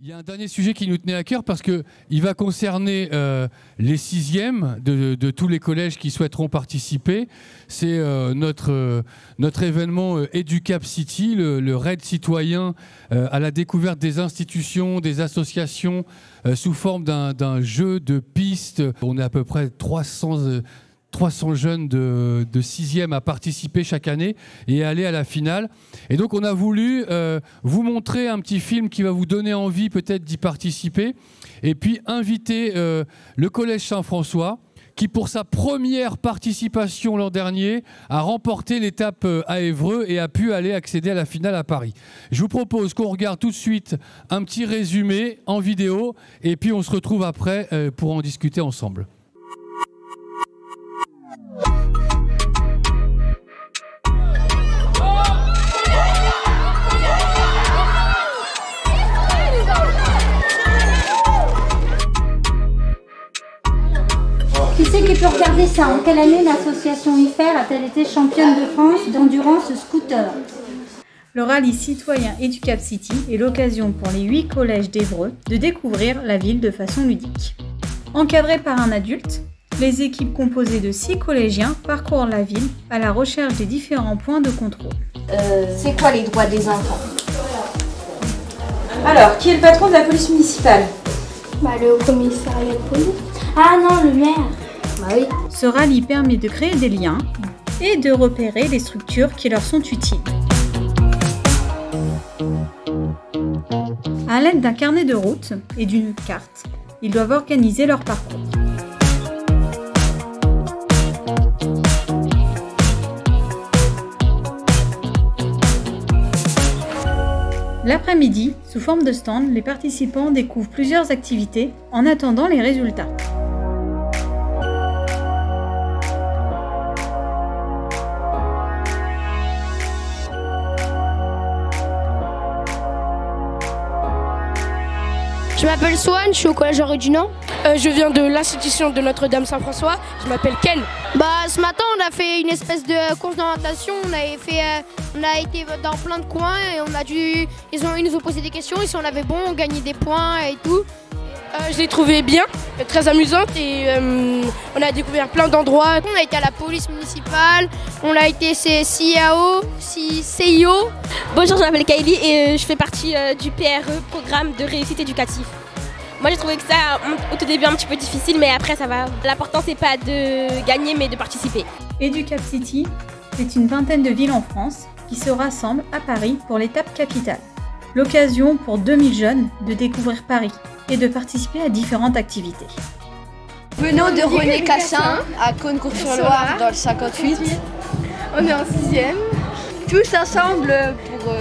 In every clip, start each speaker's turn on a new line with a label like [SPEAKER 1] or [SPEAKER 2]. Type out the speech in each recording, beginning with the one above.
[SPEAKER 1] Il y a un dernier sujet qui nous tenait à cœur parce qu'il va concerner les 6e de tous les collèges qui souhaiteront participer. C'est notre événement EduCap City, le raid citoyen à la découverte des institutions, des associations sous forme d'un jeu de pistes. On est à peu près 300 jeunes de 6e à participer chaque année et à aller à la finale. Et donc on a voulu vous montrer un petit film qui va vous donner envie peut-être d'y participer et puis inviter le Collège Saint-François qui pour sa première participation l'an dernier a remporté l'étape à Évreux et a pu aller accéder à la finale à Paris. Je vous propose qu'on regarde tout de suite un petit résumé en vidéo et puis on se retrouve après pour en discuter ensemble.
[SPEAKER 2] Qui c'est qui peut regarder ça? En quelle année l'association IFER a-t-elle été championne de France d'endurance scooter?
[SPEAKER 3] Le rallye citoyen EduCap City est l'occasion pour les 8 collèges d'Évreux de découvrir la ville de façon ludique. Encadrés par un adulte, les équipes composées de 6 collégiens parcourent la ville à la recherche des différents points de contrôle.
[SPEAKER 2] C'est quoi les droits des enfants?
[SPEAKER 4] Alors, qui est le patron de la police municipale?
[SPEAKER 5] Le commissariat de police. Ah non, le maire.
[SPEAKER 2] Oui.
[SPEAKER 3] Ce rallye permet de créer des liens et de repérer les structures qui leur sont utiles. À l'aide d'un carnet de route et d'une carte, ils doivent organiser leur parcours. L'après-midi, sous forme de stand, les participants découvrent plusieurs activités en attendant les résultats.
[SPEAKER 5] Je m'appelle Swan, je suis au collège Henri Dunant.
[SPEAKER 6] Je viens de l'institution de Notre-Dame Saint-François. Je m'appelle Ken.
[SPEAKER 5] Ce matin, on a fait une espèce de course d'orientation. On a été dans plein de coins et ils nous ont posé des questions. Et si on avait bon, on gagnait des points et tout.
[SPEAKER 6] Je l'ai trouvé bien, très amusante et on a découvert plein d'endroits.
[SPEAKER 5] On a été à la police municipale, on a été CIO.
[SPEAKER 7] Bonjour, je m'appelle Kylie et je fais partie du PRE, Programme de réussite éducative. Moi j'ai trouvé que ça, au tout début, un petit peu difficile, mais après ça va. L'important c'est pas de gagner, mais de participer.
[SPEAKER 3] EduCap City, c'est une vingtaine de villes en France qui se rassemblent à Paris pour l'étape capitale. L'occasion pour 2000 jeunes de découvrir Paris et de participer à différentes activités.
[SPEAKER 8] Venons de René Cassin, à Cosne-Cours-sur-Loire, dans le 58.
[SPEAKER 9] On est en 6e.
[SPEAKER 8] Tous ensemble pour...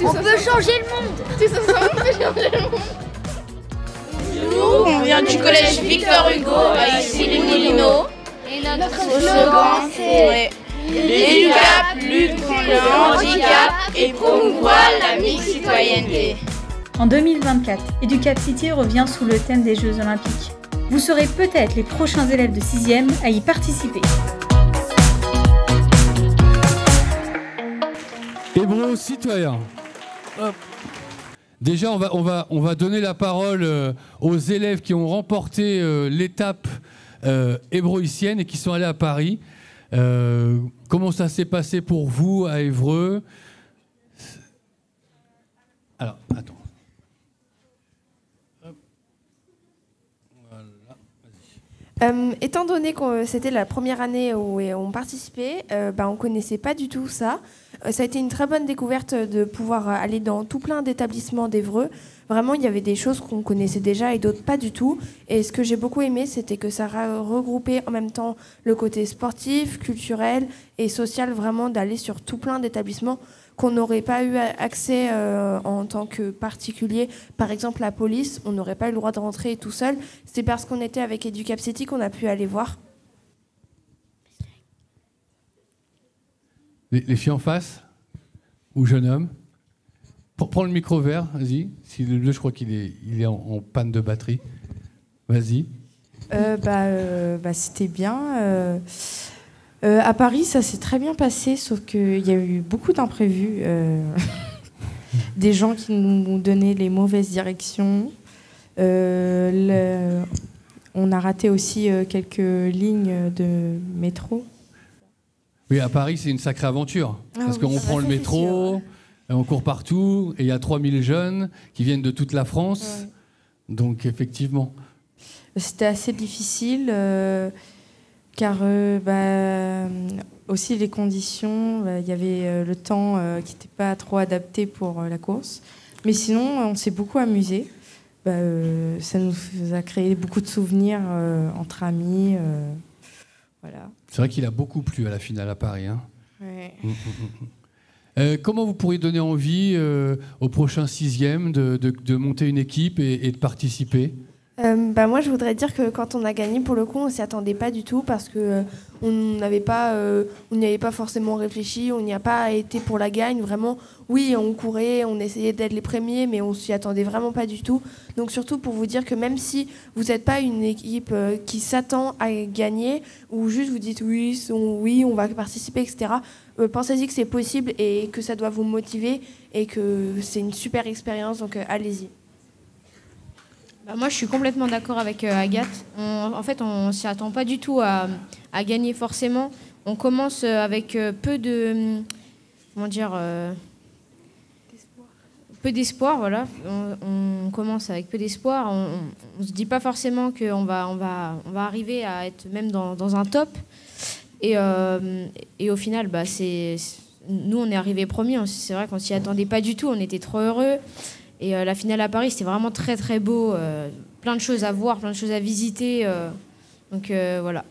[SPEAKER 5] On peut changer le monde.
[SPEAKER 9] Tous ensemble, on peut changer le monde.
[SPEAKER 10] Bonjour, on vient du collège Victor Hugo à Issy-les-Moulineaux.
[SPEAKER 5] Et notre slogan c'est
[SPEAKER 10] EduCap lutte contre le handicap et promouvoir la mixité.
[SPEAKER 3] En 2024, EduCap City revient sous le thème des Jeux Olympiques. Vous serez peut-être les prochains élèves de 6e à y participer.
[SPEAKER 1] Évreux citoyen. Hop. Déjà, on va donner la parole aux élèves qui ont remporté l'étape évroïcienne et qui sont allés à Paris. Comment ça s'est passé pour vous à Évreux? Alors, attends.
[SPEAKER 11] Étant donné que c'était la première année où on participait, on ne connaissait pas du tout ça. Ça a été une très bonne découverte de pouvoir aller dans tout plein d'établissements d'Évreux. Vraiment, il y avait des choses qu'on connaissait déjà et d'autres pas du tout. Et ce que j'ai beaucoup aimé, c'était que ça regroupait en même temps le côté sportif, culturel et social, vraiment d'aller sur tout plein d'établissements qu'on n'aurait pas eu accès en tant que particulier. Par exemple, la police, on n'aurait pas eu le droit de rentrer tout seul. C'est parce qu'on était avec EduCap City qu'on a pu aller voir.
[SPEAKER 1] Les filles en face? Ou jeune homme? Prends le micro vert, vas-y. Si le bleu, je crois qu'il est en panne de batterie. Vas-y.
[SPEAKER 12] C'était bien. À Paris, ça s'est très bien passé, sauf qu'il y a eu beaucoup d'imprévus.
[SPEAKER 11] des gens qui nous donnaient les mauvaises directions. On a raté aussi quelques lignes de métro.
[SPEAKER 1] Oui, à Paris, c'est une sacrée aventure. Parce qu'on prend le métro, on court partout, et il y a 3000 jeunes qui viennent de toute la France. Ouais. Donc, effectivement.
[SPEAKER 11] C'était assez difficile, car aussi les conditions, il y avait le temps qui n'était pas trop adapté pour la course. Mais sinon, on s'est beaucoup amusé. Ça nous a créé beaucoup de souvenirs entre amis. Voilà.
[SPEAKER 1] C'est vrai qu'il a beaucoup plu à la finale à Paris. Hein.
[SPEAKER 11] Ouais.
[SPEAKER 1] Comment vous pourriez donner envie au prochain 6e de monter une équipe et de participer ?
[SPEAKER 11] Moi, je voudrais dire que quand on a gagné, pour le coup, on ne s'y attendait pas du tout parce que on n'y avait pas forcément réfléchi, on n'y a pas été pour la gagne. Vraiment, oui, on courait, on essayait d'être les premiers, mais on s'y attendait vraiment pas du tout. Donc surtout pour vous dire que même si vous n'êtes pas une équipe qui s'attend à gagner, ou juste vous dites oui, on va participer, etc., pensez-y que c'est possible et que ça doit vous motiver et que c'est une super expérience, donc allez-y.
[SPEAKER 12] Moi, je suis complètement d'accord avec Agathe. En fait, on ne s'y attend pas du tout à gagner forcément. On commence avec peu de... Comment dire peu d'espoir, voilà. On commence avec peu d'espoir. On ne se dit pas forcément qu'on va arriver à être même dans un top. Et au final, nous, on est arrivés premiers. C'est vrai qu'on ne s'y attendait pas du tout. On était trop heureux. Et la finale à Paris, c'était vraiment très très beau. Plein de choses à voir, plein de choses à visiter. Donc voilà.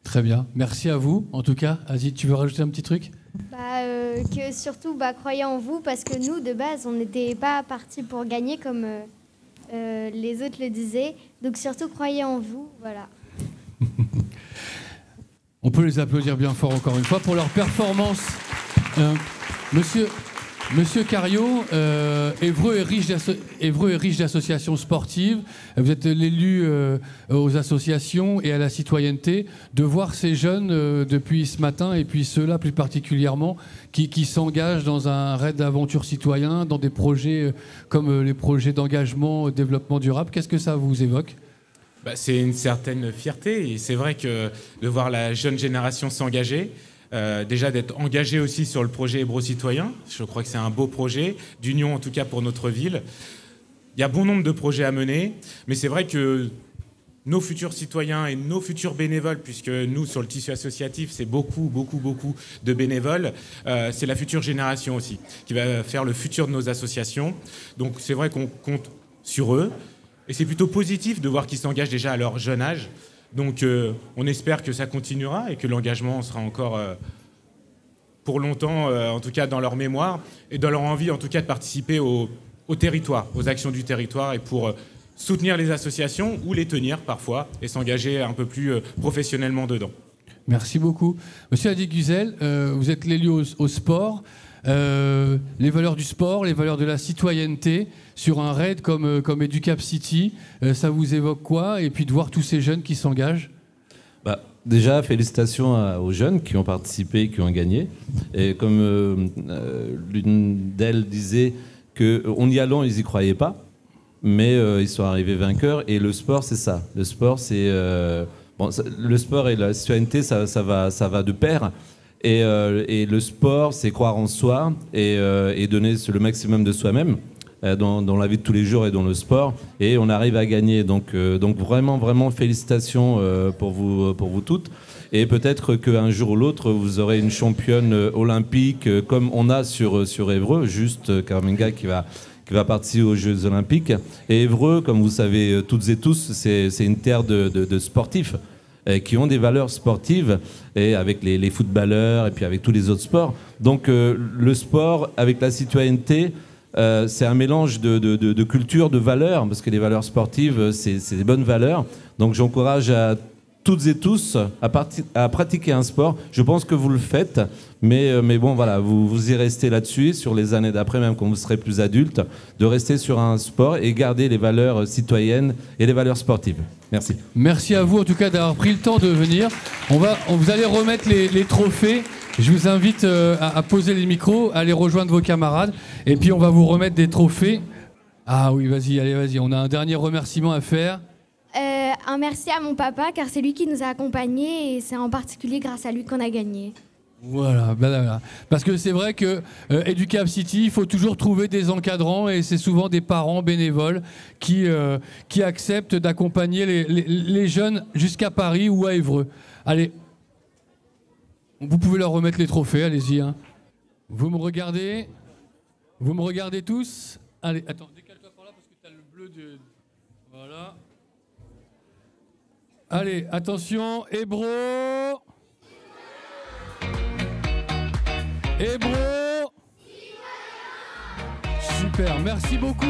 [SPEAKER 1] Très bien. Merci à vous, en tout cas. Aziz, tu veux rajouter un petit truc ?
[SPEAKER 13] Que surtout, croyez en vous, parce que nous, de base, on n'était pas partis pour gagner comme les autres le disaient. Donc surtout, croyez en vous. Voilà.
[SPEAKER 1] On peut les applaudir bien fort encore une fois pour leur performance. Monsieur Cariou, Évreux est riche d'associations sportives. Vous êtes l'élu aux associations et à la citoyenneté. De voir ces jeunes depuis ce matin, et puis ceux-là plus particulièrement, qui s'engagent dans un raid d'aventure citoyen, dans des projets comme les projets d'engagement au développement durable, qu'est-ce que ça vous évoque ?
[SPEAKER 14] C'est une certaine fierté. Et c'est vrai que de voir la jeune génération s'engager, déjà d'être engagé aussi sur le projet Hébreux Citoyen. Je crois que c'est un beau projet, d'union en tout cas pour notre ville. Il y a bon nombre de projets à mener, mais c'est vrai que nos futurs citoyens et nos futurs bénévoles, puisque nous, sur le tissu associatif, c'est beaucoup de bénévoles, c'est la future génération aussi, qui va faire le futur de nos associations. Donc c'est vrai qu'on compte sur eux, et c'est plutôt positif de voir qu'ils s'engagent déjà à leur jeune âge. Donc on espère que ça continuera et que l'engagement sera encore pour longtemps, en tout cas dans leur mémoire, et dans leur envie en tout cas de participer au territoire, aux actions du territoire, et pour soutenir les associations ou les tenir parfois et s'engager un peu plus professionnellement dedans.
[SPEAKER 1] Merci beaucoup. Monsieur Adi Güzel, vous êtes l'élu au sport. Les valeurs du sport, les valeurs de la citoyenneté sur un raid comme Educap City, ça vous évoque quoi? Et puis de voir tous ces jeunes qui s'engagent.
[SPEAKER 15] Déjà, félicitations aux jeunes qui ont participé, qui ont gagné. Et comme l'une d'elles disait qu'en y allant, ils n'y croyaient pas, mais ils sont arrivés vainqueurs. Et le sport, c'est ça. Le sport, c'est le sport et la citoyenneté, ça va de pair. Et le sport, c'est croire en soi et donner le maximum de soi-même dans la vie de tous les jours et dans le sport. Et on arrive à gagner. Donc vraiment félicitations pour vous toutes. Et peut-être qu'un jour ou l'autre, vous aurez une championne olympique comme on a sur Évreux, juste Carmenga qui va participer aux Jeux Olympiques. Et Évreux, comme vous savez toutes et tous, c'est une terre de sportifs qui ont des valeurs sportives, et avec les footballeurs et puis avec tous les autres sports. Donc le sport avec la citoyenneté, c'est un mélange de culture, de valeurs, parce que les valeurs sportives, c'est des bonnes valeurs. Donc j'encourage à toutes et tous à pratiquer un sport. Je pense que vous le faites, mais bon, voilà, vous y restez là-dessus, sur les années d'après, même quand vous serez plus adulte, de rester sur un sport et garder les valeurs citoyennes et les valeurs sportives. Merci.
[SPEAKER 1] Merci à vous, en tout cas, d'avoir pris le temps de venir. Vous allez remettre les trophées. Je vous invite à poser les micros, à aller rejoindre vos camarades, et puis on va vous remettre des trophées. Ah oui, vas-y, on a un dernier remerciement à faire.
[SPEAKER 13] Un merci à mon papa, car c'est lui qui nous a accompagnés et c'est en particulier grâce à lui qu'on a gagné.
[SPEAKER 1] Voilà. Parce que c'est vrai que Educap City, il faut toujours trouver des encadrants et c'est souvent des parents bénévoles qui acceptent d'accompagner les jeunes jusqu'à Paris ou à Évreux. Allez, vous pouvez leur remettre les trophées, allez-y. Hein. Vous me regardez tous. Allez, attends, décale-toi par là parce que tu as le bleu de... Voilà. Allez, attention, Hébro. Super, merci beaucoup.